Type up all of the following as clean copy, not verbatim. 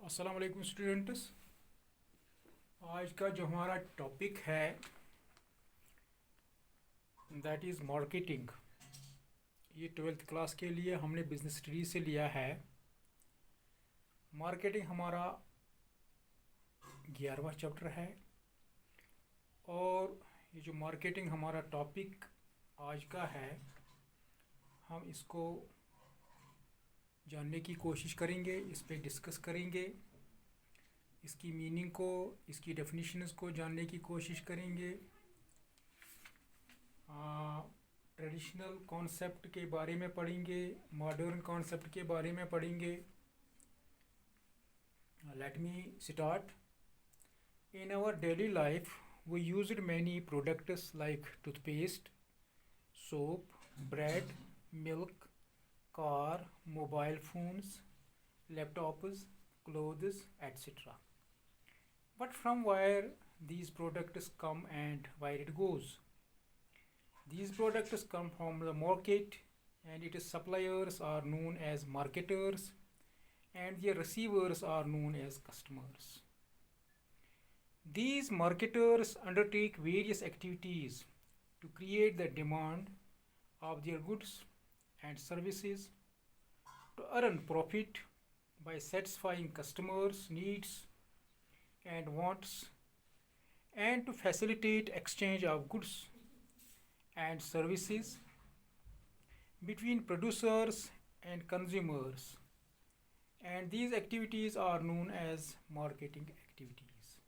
अस्सलाम वालेकुम स्टूडेंट्स। आज का जो हमारा टॉपिक है दैट इज़ मार्केटिंग। ये 12th क्लास के लिए हमने बिजनेस स्टडीज से लिया है। मार्केटिंग हमारा 11वां चैप्टर है और ये जो मार्केटिंग हमारा टॉपिक आज का है, हम इसको जानने की कोशिश करेंगे, इस पे डिस्कस करेंगे, इसकी मीनिंग को, इसकी डेफिनेशंस को जानने की कोशिश करेंगे। ट्रेडिशनल कॉन्सेप्ट के बारे में पढ़ेंगे, मॉडर्न कॉन्सेप्ट के बारे में पढ़ेंगे। Let me start. In our daily life we used many products like toothpaste, soap, bread, milk, car, mobile phones, laptops, clothes, etc. But from where these products come and where it goes? These products come from the market, and its suppliers are known as marketers and their receivers are known as customers. These marketers undertake various activities to create the demand of their goods and services, to earn profit by satisfying customers' needs and wants, and to facilitate exchange of goods and services between producers and consumers, and these activities are known as marketing activities.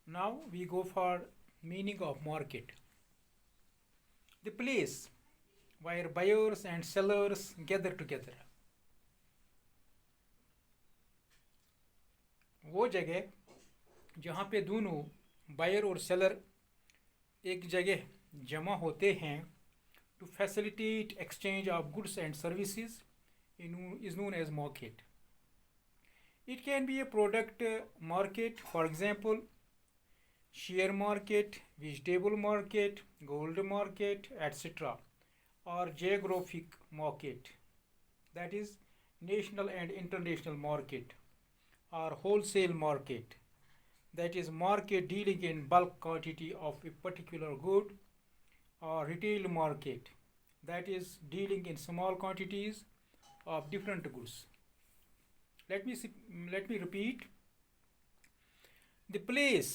Now we go for meaning of market. The place where buyers and sellers gather together. वो जगह जहाँ पे दोनों buyer और seller एक जगह जमा होते हैं, to facilitate exchange of goods and services is known as market. It can be a product market, for example, share market, vegetable market, gold market, etc., or geographic market, that is national and international market, or wholesale market, that is market dealing in bulk quantity of a particular good, or retail market, that is dealing in small quantities of different goods. Let me repeat. The place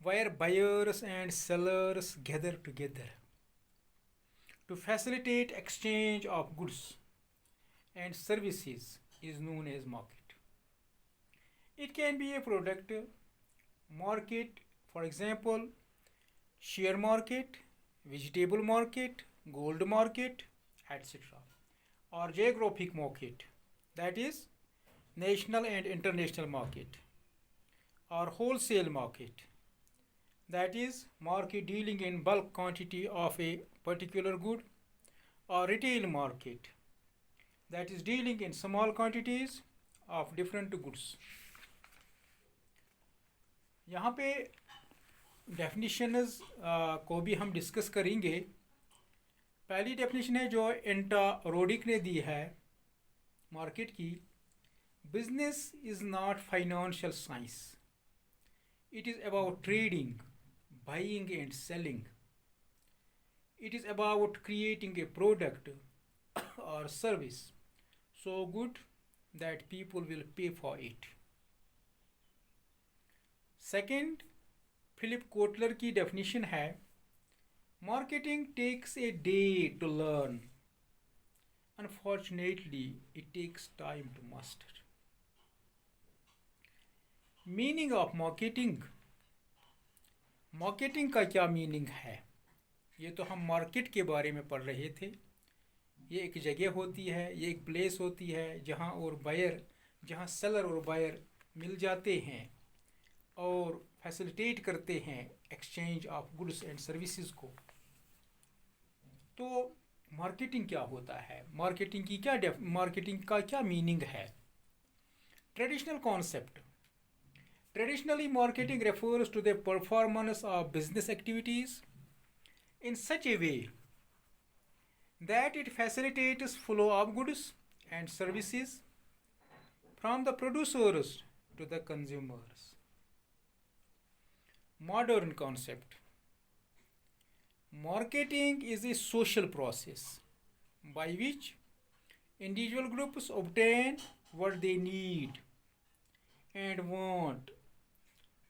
where buyers and sellers gather together to facilitate exchange of goods and services is known as market. It can be a product market, for example, share market, vegetable market, gold market, etc., or geographic market, that is national and international market, or wholesale market, that is market dealing in bulk quantity of a particular good, or retail market, that is dealing in small quantities of different goods. यहाँ पे definitions को भी हम discuss करेंगे। पहली definition है जो एंटा Rodrik ने दी है मार्केट की। Business is not financial science, it is about trading, buying and selling. It is about creating a product or service so good that people will pay for it. Second, Philip Kotler की definition है, marketing takes a day to learn. Unfortunately, it takes time to master. Meaning of marketing. Marketing का क्या meaning है? ये तो हम market के बारे में पढ़ रहे थे। ये एक जगह होती है, ये एक प्लेस होती है जहाँ सेलर और बायर मिल जाते हैं और फैसिलिटेट करते हैं exchange of goods and services को। तो मार्केटिंग क्या होता है? मार्केटिंग का क्या मीनिंग है? Traditional concept. Traditionally, marketing refers to the performance of business activities in such a way that it facilitates flow of goods and services from the producers to the consumers. Modern concept. Marketing is a social process by which individual groups obtain what they need and want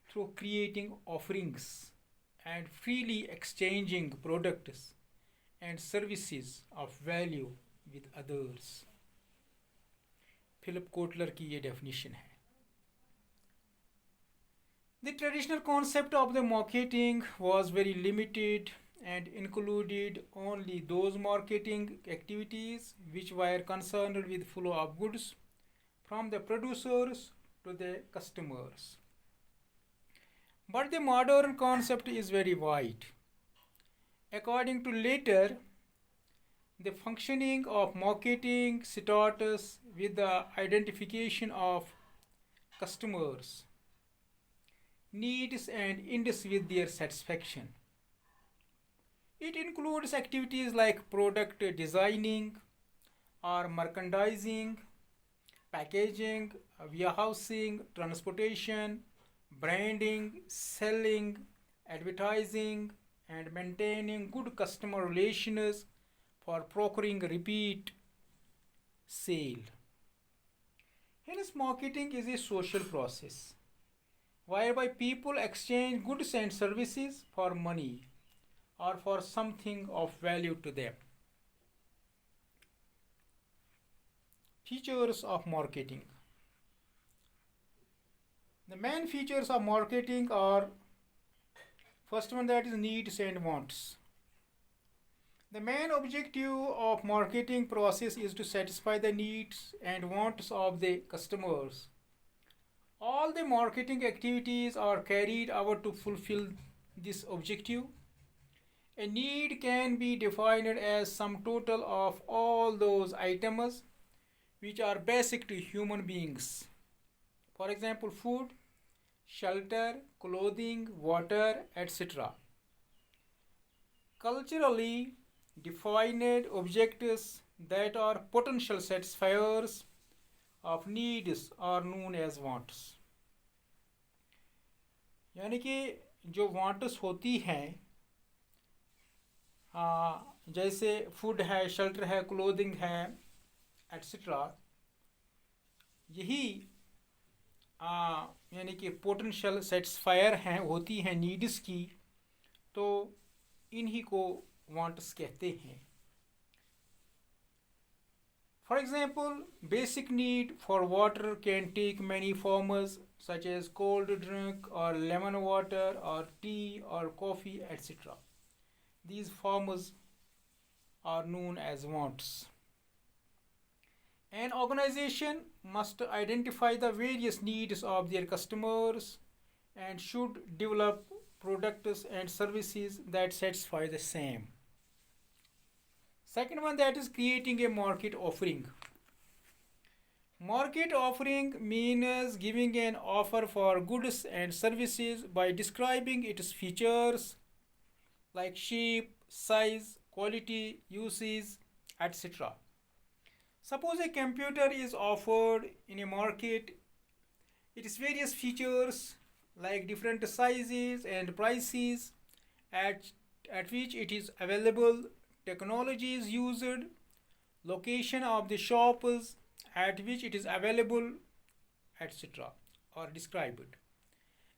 through creating offerings and freely exchanging products and services of value with others. Philip Kotler की ये definition है. The traditional concept of the marketing was very limited and included only those marketing activities which were concerned with flow of goods from the producers to the customers. But the modern concept is very wide. According to Later, the functioning of marketing starts with the identification of customers' needs and ends with their satisfaction. It includes activities like product designing or merchandising, packaging, warehousing, transportation, branding, selling, advertising, and maintaining good customer relations for procuring repeat sale. Hence, marketing is a social process whereby people exchange goods and services for money or for something of value to them. Features of marketing. The main features of marketing are, first one, that is needs and wants. The main objective of marketing process is to satisfy the needs and wants of the customers. All the marketing activities are carried out to fulfill this objective. A need can be defined as sum total of all those items which are basic to human beings. For example, food, shelter, clothing, water, etc. Culturally defined objectives that are potential satisfiers of needs are known as wants. यानी कि जो wants होती हैं, जैसे food है, shelter है, clothing है, etcetera, यही यानी कि पोटेंशियल सेटिस्फायर हैं, होती हैं नीड्स की, तो इन्हीं को वांट्स कहते हैं. For example, basic need for water can take many forms such as cold drink or lemon water or tea or coffee, etc. These forms are known as wants. An organization must identify the various needs of their customers and should develop products and services that satisfy the same. Second one, that is creating a market offering. Market offering means giving an offer for goods and services by describing its features like shape, size, quality, uses, etc. Suppose a computer is offered in a market. Its various features like different sizes and prices at which it is available, technology is used, location of the shops at which it is available, etc. are described.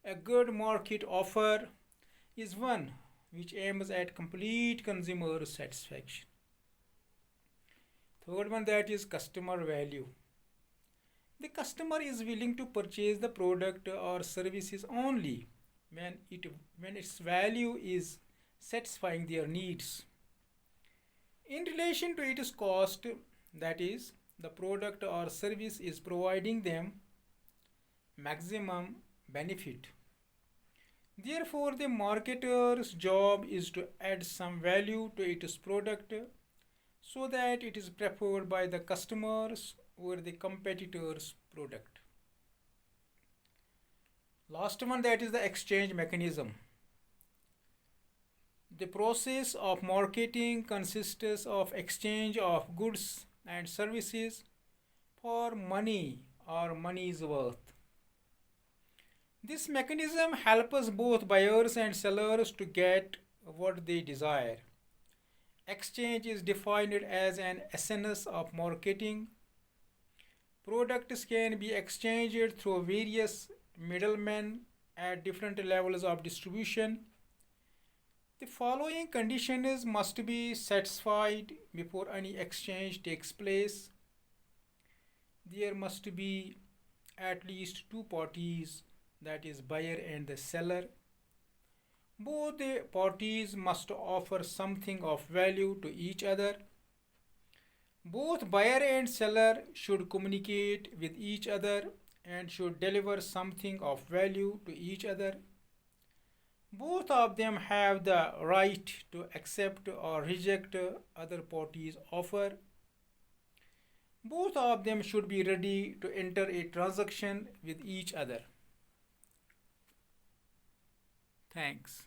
A good market offer is one which aims at complete consumer satisfaction. Third one, that is customer value. The customer is willing to purchase the product or services only when its value is satisfying their needs. In relation to its cost, that is, the product or service is providing them maximum benefit. Therefore, the marketer's job is to add some value to its product so that it is preferred by the customers over the competitor's product. Last one, that is the exchange mechanism. The process of marketing consists of exchange of goods and services for money or money's worth. This mechanism helps both buyers and sellers to get what they desire. Exchange is defined as an essence of marketing. Products can be exchanged through various middlemen at different levels of distribution. The following conditions must be satisfied before any exchange takes place. There must be at least two parties, that is, buyer and the seller. Both the parties must offer something of value to each other. Both buyer and seller should communicate with each other and should deliver something of value to each other. Both of them have the right to accept or reject other parties' offer. Both of them should be ready to enter a transaction with each other. Thanks.